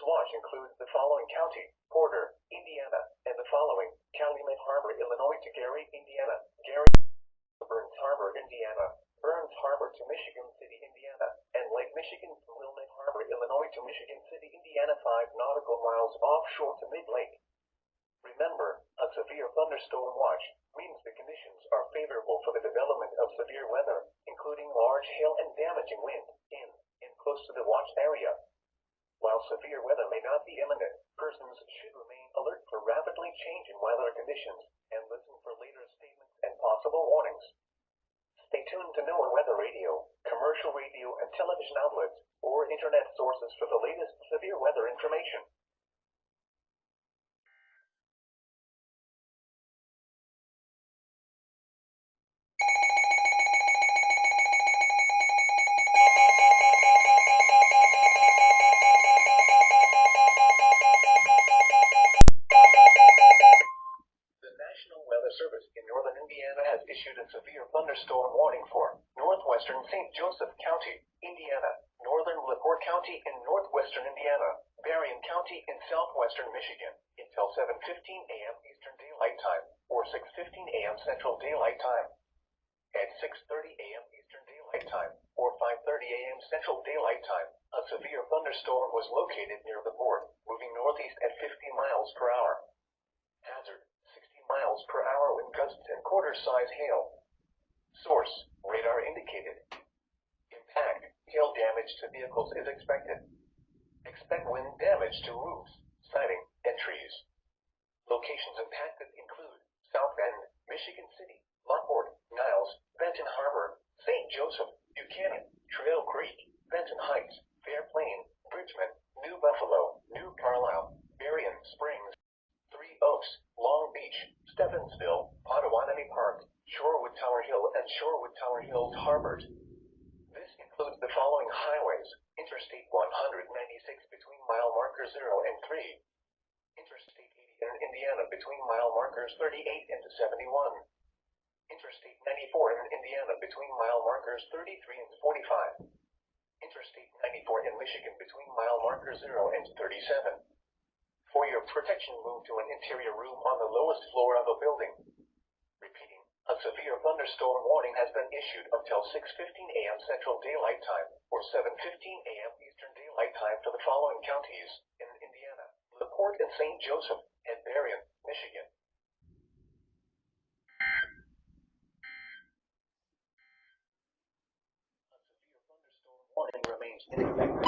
watch includes the following county: Porter, Indiana, and the following: Calumet Harbor, Illinois to Gary, Indiana, Gary to Burns Harbor, Indiana, Burns Harbor to Michigan City, Indiana, and Lake Michigan from Wilmette Harbor, Illinois to Michigan City, Indiana, 5 nautical miles offshore to mid-lake. Remember, a severe thunderstorm watch means the conditions are favorable for the development of severe weather, including large hail and damaging wind, in and close to the watch area. While severe weather may not be imminent, persons should remain alert for rapidly changing weather conditions and listen for later statements and possible warnings. Stay tuned to NOAA weather radio, commercial radio and television outlets, or internet sources for the latest severe weather information. Service in northern Indiana has issued a severe thunderstorm warning for northwestern St. Joseph County, Indiana, northern LaPorte County in northwestern Indiana, Berrien County in southwestern Michigan, until 7:15 a.m. Eastern Daylight Time, or 6:15 a.m. Central Daylight Time. At 6:30 a.m. Eastern Daylight Time, or 5:30 a.m. Central Daylight Time, a severe thunderstorm was located near the port, moving northeast at 50 miles per hour. Hazard: miles per hour wind gusts and quarter-size hail. Source: radar indicated. Impact: hail damage to vehicles is expected. Expect wind damage to roofs, siding, and trees. Locations impacted include South Bend, Michigan City, Lockport, Niles, Benton Harbor, St. Joseph, Buchanan, Trail Creek, Benton Heights, Fair Plain, Bridgman, New Buffalo, New Carlisle, Berrien Springs, Three Oaks, Long Beach, Stevensville, Potawatomi Park, Shorewood Tower Hill, and Shorewood Tower Hills Harbored. This includes the following highways: Interstate 196 between mile markers 0 and 3, Interstate 80 in Indiana between mile markers 38 and 71, Interstate 94 in Indiana between mile markers 33 and 45, Interstate 94 in Michigan between mile markers 0 and 37. For your protection, move to an interior room on the lowest floor of a building. Repeating, a severe thunderstorm warning has been issued until 6:15 a.m. Central Daylight Time, or 7:15 a.m. Eastern Daylight Time for the following counties in Indiana: LaPorte and St. Joseph, and Berrien, Michigan. A severe thunderstorm warning remains in effect.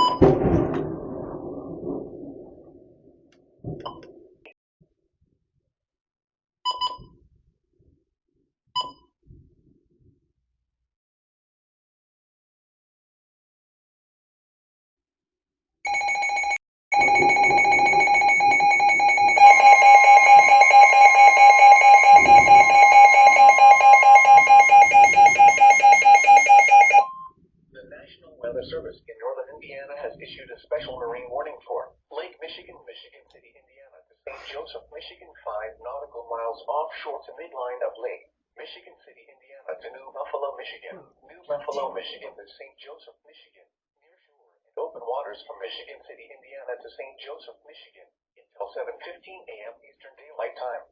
Service in northern Indiana has issued a special marine warning for Lake Michigan, Michigan City, Indiana to St. Joseph, Michigan, 5 nautical miles offshore to midline of Lake Michigan City, Indiana to New Buffalo, Michigan, New Buffalo, Michigan to St. Joseph, Michigan, near shore and open waters from Michigan City, Indiana to St. Joseph, Michigan until 7:15 a.m. Eastern Daylight Time.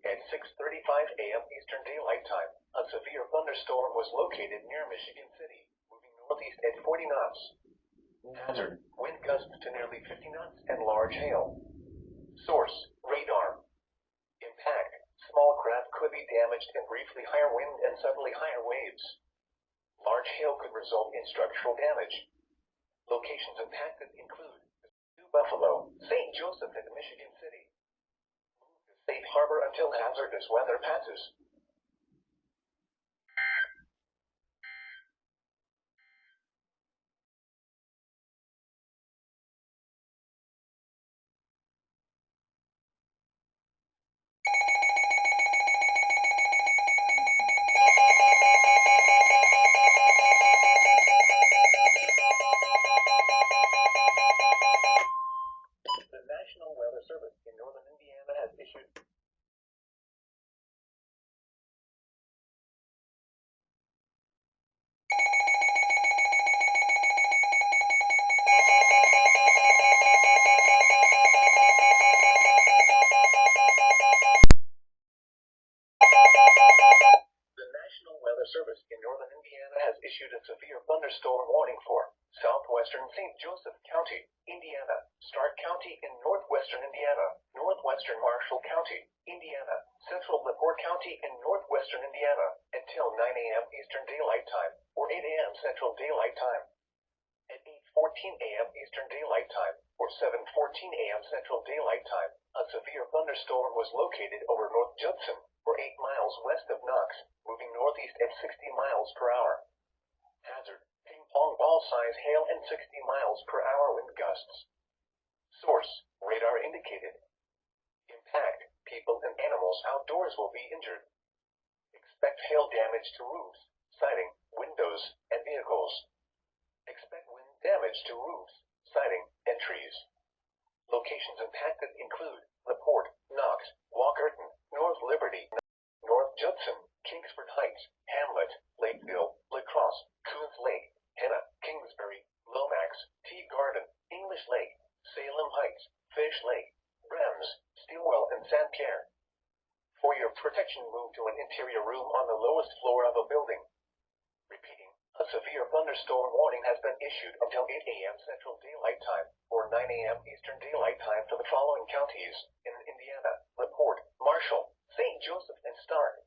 At 6:35 a.m. Eastern Daylight Time, a severe thunderstorm was located near Michigan City, northeast at 40 knots. Hazard: wind gusts to nearly 50 knots and large hail. Source: radar. Impact: small craft could be damaged in briefly higher wind and suddenly higher waves. Large hail could result in structural damage. Locations impacted include New Buffalo, St. Joseph, and Michigan City. Move to safe harbor until hazardous weather passes. Service in northern Indiana has issued issued a severe thunderstorm warning for southwestern St. Joseph County, Indiana, Stark County in northwestern Indiana, northwestern Marshall County, Indiana, central LaPorte County in northwestern Indiana, until 9 a.m. Eastern Daylight Time, or 8 a.m. Central Daylight Time. At 8:14 a.m. Eastern Daylight Time, or 7:14 a.m. Central Daylight Time, a severe thunderstorm was located over North Judson, or 8 miles west of Knox, moving northeast at 60 miles per hour. Hazard, ping pong ball size hail and 60 miles per hour wind gusts. Source, radar indicated. Impact, people and animals outdoors will be injured. Expect hail damage to roofs, siding, windows, and vehicles. Expect wind damage to roofs, siding, and trees. Locations impacted include LaPorte, Knox, Walkerton, North Liberty, North Judson, Kingsford Heights, Hamlet, Lakeville, La Crosse, Coons Lake, Henna, Kingsbury, Lomax, Tea Garden, English Lake, Salem Heights, Fish Lake, Brems, Stilwell, and St. Pierre. For your protection, move to an interior room on the lowest floor of a building. Repeating, a severe thunderstorm warning has been issued until 8 a.m. Central Daylight Time, or 9 a.m. Eastern Daylight Time for the following counties in Indiana: LaPorte, Marshall, St. Joseph, and Stark.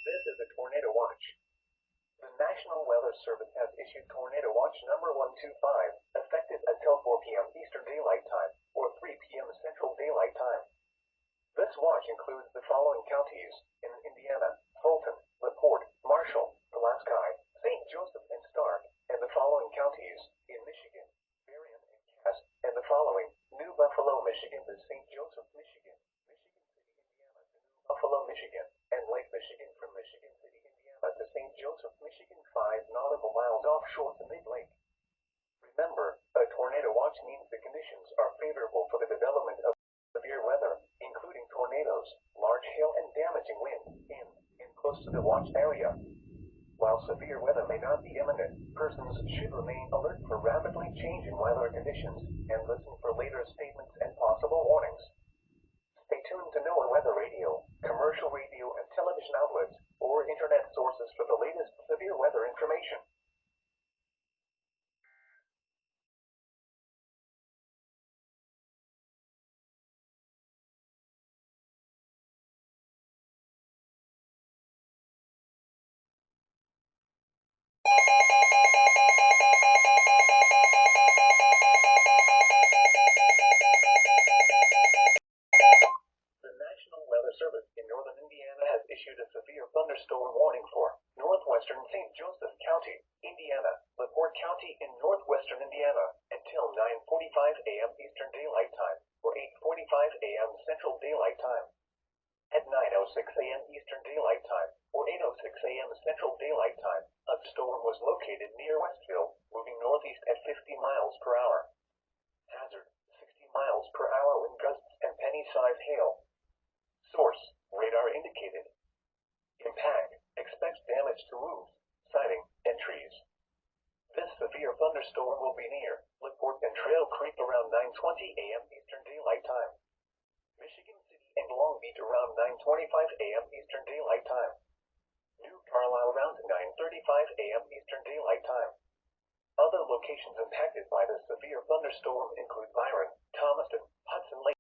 This is a tornado watch. The National Weather Service has issued Tornado Watch number 125, effective until 4 p.m. Eastern Daylight Time, or 3 p.m. Central Daylight Time. This watch includes the following counties in Indiana: Fulton, LaPorte, Marshall, Pulaski, St. Joseph, and Stark, and the following counties in Michigan: Berrien and Cass, and the following: New Buffalo, Michigan to St. Joseph, Michigan, Michigan City, Indiana to New Buffalo, Michigan, and Lake Michigan from Michigan City, Indiana to St. Joseph, Michigan, 5 nautical miles offshore to mid-lake. Remember, a tornado watch means the conditions are favorable for the development of severe weather, including tornadoes, large hail, and damaging wind, in and close to the watch area. While severe weather may not be imminent, persons should remain alert for rapidly changing weather conditions and listen for later statements and possible warnings. Stay tuned to NOAA Weather Radio, commercial radio and television outlets, or internet sources for the latest severe weather information. The National Weather Service in northern Indiana has issued a severe thunderstorm warning for northwestern St. Joseph County, Indiana, LaPorte County in northwestern Indiana, until 9:45 a.m. Eastern Daylight Time, or 8:45 a.m. Central Daylight Time. At 9:06 a.m. Eastern Daylight Time, or 8:06 a.m. Central Daylight Time, a storm was located near Westville, moving northeast at 50 miles per hour. Hazard, 60 miles per hour wind gusts and penny-sized hail. Source, radar indicated. Impact, expect damage to roofs, siding, and trees. This severe thunderstorm will be near LaPorte and Trail Creek around 9:20 a.m. Eastern Daylight Time. Michigan City and Long Beach around 9:25 a.m. Eastern Daylight Time. New Carlisle around 9:35 a.m. Eastern Daylight Time. Other locations impacted by the severe thunderstorm include Byron, Thomaston, Hudson Lake,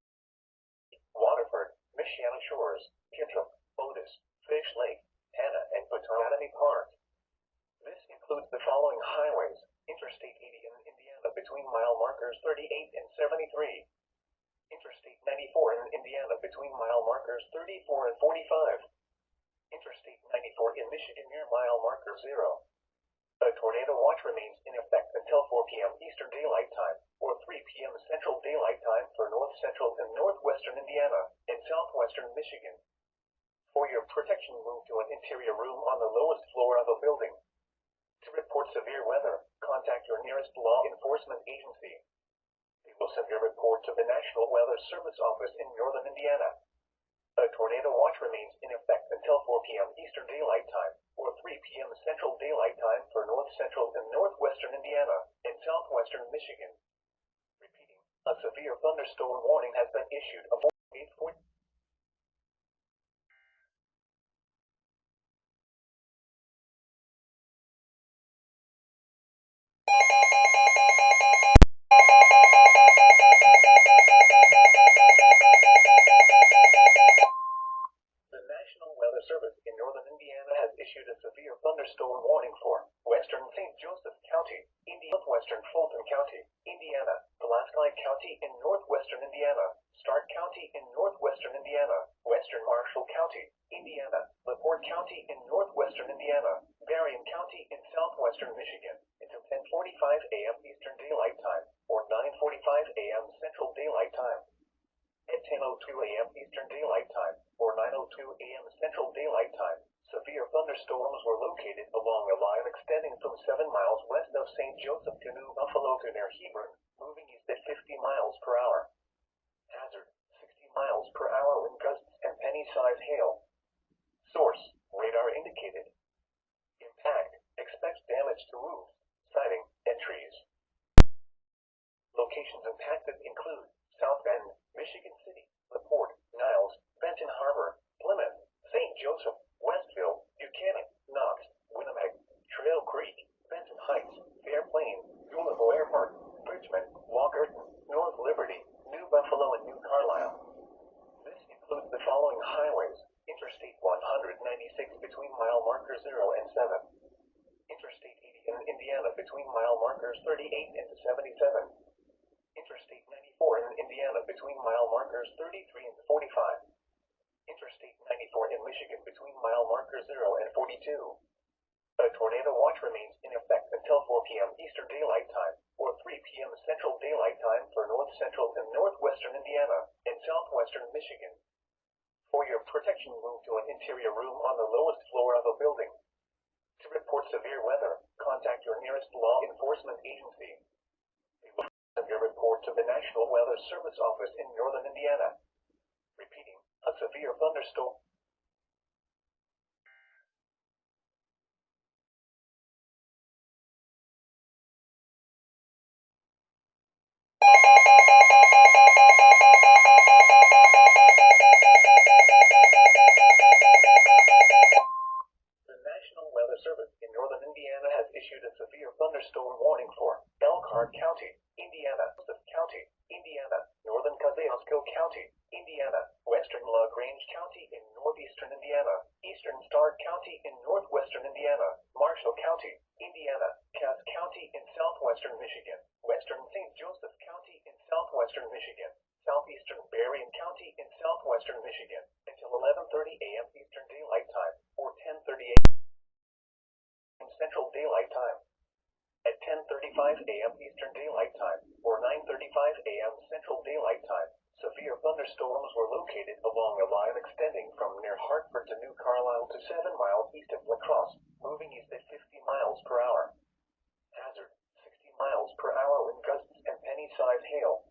Waterford, Michiana Shores, Kintrup, Otis, Fish Lake, Hanna, and Pottawatomie Park. This includes the following highways: Interstate 80 in Indiana between mile markers 38 and 73. Interstate 94 in Indiana between mile markers 34 and 45. Interstate 94 in Michigan near mile marker 0. A tornado watch remains in effect until 4 p.m. Eastern Daylight Time, or 3 p.m. Central Daylight Time for north central and northwestern Indiana and southwestern Michigan. For your protection, move to an interior room on the lowest floor of a building. To report severe weather, contact your nearest law enforcement agency. They will send your report to the National Weather Service office in northern Indiana. A tornado watch remains in effect until 4 p.m. Eastern Daylight Time, or 3 p.m. Central Daylight Time for North Central and Northwestern Indiana and Southwestern Michigan. Repeating, a severe thunderstorm warning has been issued aboard 840. The National Weather Service in northern Indiana has issued a severe thunderstorm warning for western St. Joseph County, northwestern Fulton County, Indiana, Pulaski County in northwestern Indiana, Stark County in northwestern Indiana, western Marshall County, Indiana, LaPorte County in northwestern Indiana, Berrien County in southwestern Michigan, until 10:45 a.m. Eastern Daylight Time, or 9:45 a.m. Central Daylight Time. At 10:02 a.m. Eastern Daylight Time, or 9:02 a.m. Central Daylight Time, severe thunderstorms were located along a line extending from 7 miles west of St. Joseph to New Buffalo to near Hebron, moving east at 50 miles per hour. Hazard, 60 miles per hour wind gusts and penny-size hail. Source, radar indicated. Impact, expects damage to roofs, siding, and trees. Locations impacted include South Bend, Michigan City, LaPorte, Niles, Benton Harbor, Plymouth, St. Joseph, Westville, Buchanan, Knox, Winnipeg, Trail Creek, Benton Heights, Fair Plain, Louisville Airport, Bridgman, Walkerton, North Liberty, New Buffalo, and New Carlisle. This includes the following highways: Interstate 196 between mile markers 0 and 7. Interstate 80 in Indiana between mile markers 38 and 77. Interstate 94 in Indiana between mile markers 33 and 45. Interstate 94 in Michigan between mile markers 0 and 42. A tornado watch remains in effect until 4 p.m. Eastern Daylight Time, or 3 p.m. Central Daylight Time for North Central and Northwestern Indiana and Southwestern Michigan. For your protection, move to an interior room on the lowest floor of a building. To report severe weather, contact your nearest law enforcement agency. Send your report to the National Weather Service office in northern Indiana. Repeating, a severe thunderstorm. The National Weather Service in northern Indiana has issued a severe thunderstorm warning for Elkhart County, Indiana, Joseph County, Indiana, northern Kosciuszko County, Indiana, western LaGrange County in northeastern Indiana, eastern Stark County in northwestern Indiana, Marshall County, Indiana, Cass County in southwestern Michigan, western St. Joseph County in southwestern Michigan, southeastern Berrien County in southwestern Michigan, until 11:30 a.m. Eastern Daylight Time, or 10:30 a.m. Central Daylight Time. At 10:35 a.m. Eastern Daylight Time, or 9:35 a.m. Central Daylight Time, severe thunderstorms were located along a line extending from near Hartford to New Carlisle to 7 miles east of La Crosse, moving east at 50 miles per hour. Hazard, 60 miles per hour wind gusts and penny-size hail.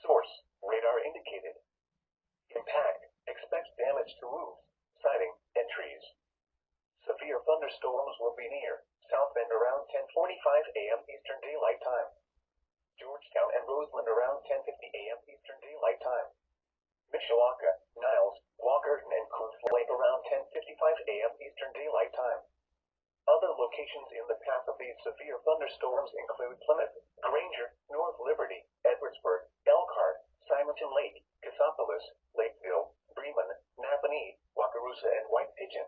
Source, radar indicated. Impact, expects damage to roofs, siding, and trees. Severe thunderstorms will be near South Bend around 10:45 a.m. Eastern Daylight Time. Georgetown and Roseland around 10:50 a.m. Eastern Daylight Time. Mishawaka, Niles, Walkerton, and Coons Lake around 10:55 a.m. Eastern Daylight Time. Other locations in the path of these severe thunderstorms include Plymouth, Granger, North Liberty, Edwardsburg, Elkhart, Simonton Lake, Cassopolis, Lakeville, Bremen, Napanee, Wakarusa, and White Pigeon.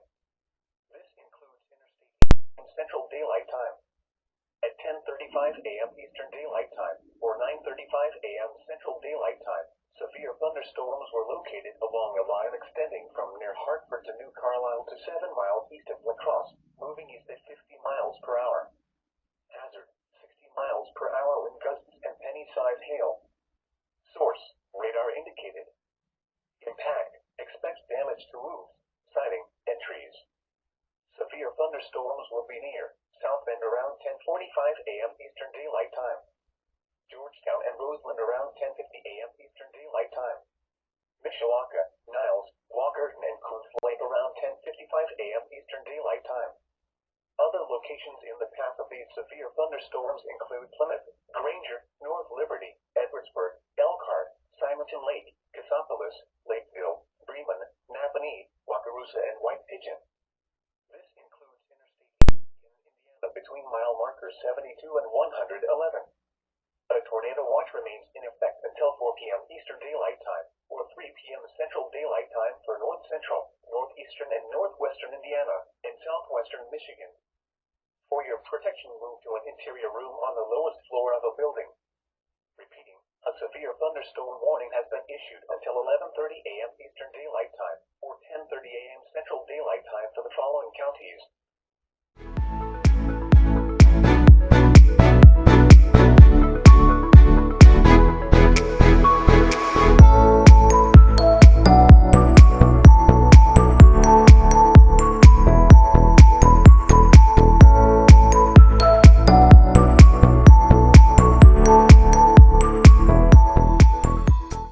This includes Interstate Central Daylight Time. At 10:35 a.m. Eastern Daylight Time, or 9:35 a.m. Central Daylight Time, severe thunderstorms were located along a line extending from near Hartford to New Carlisle to 7 miles east of La Crosse, moving east at 50 miles per hour. Hazard, 60 miles per hour wind gusts and penny-size hail. Source, radar indicated. Impact, expects damage to roofs, siding, and trees. Severe thunderstorms will be near South Bend around 10:45 a.m. Eastern Daylight Time. Georgetown and Roseland around 10:50 a.m. Eastern Daylight Time. Mishawaka, Niles, Walkerton, and Coons Lake around 10:55 a.m. Eastern Daylight Time. Other locations in the path of these severe thunderstorms include Plymouth, Granger, North Liberty, Edwardsburg, Elkhart, Simonton Lake, Cassopolis, Lakeville, Bremen, Napanee, Wakarusa, and White Pigeon. This includes Interstate in Indiana between mile markers 72 and 111. A tornado watch remains in effect until 4 p.m. Eastern Daylight Time, or 3 p.m. Central Daylight Time for North Central, Northeastern, and Northwestern Indiana, and Southwestern Michigan. For your protection, move to an interior room on the lowest floor of a building. Repeating, a severe thunderstorm warning has been issued until 11:30 a.m. Eastern Daylight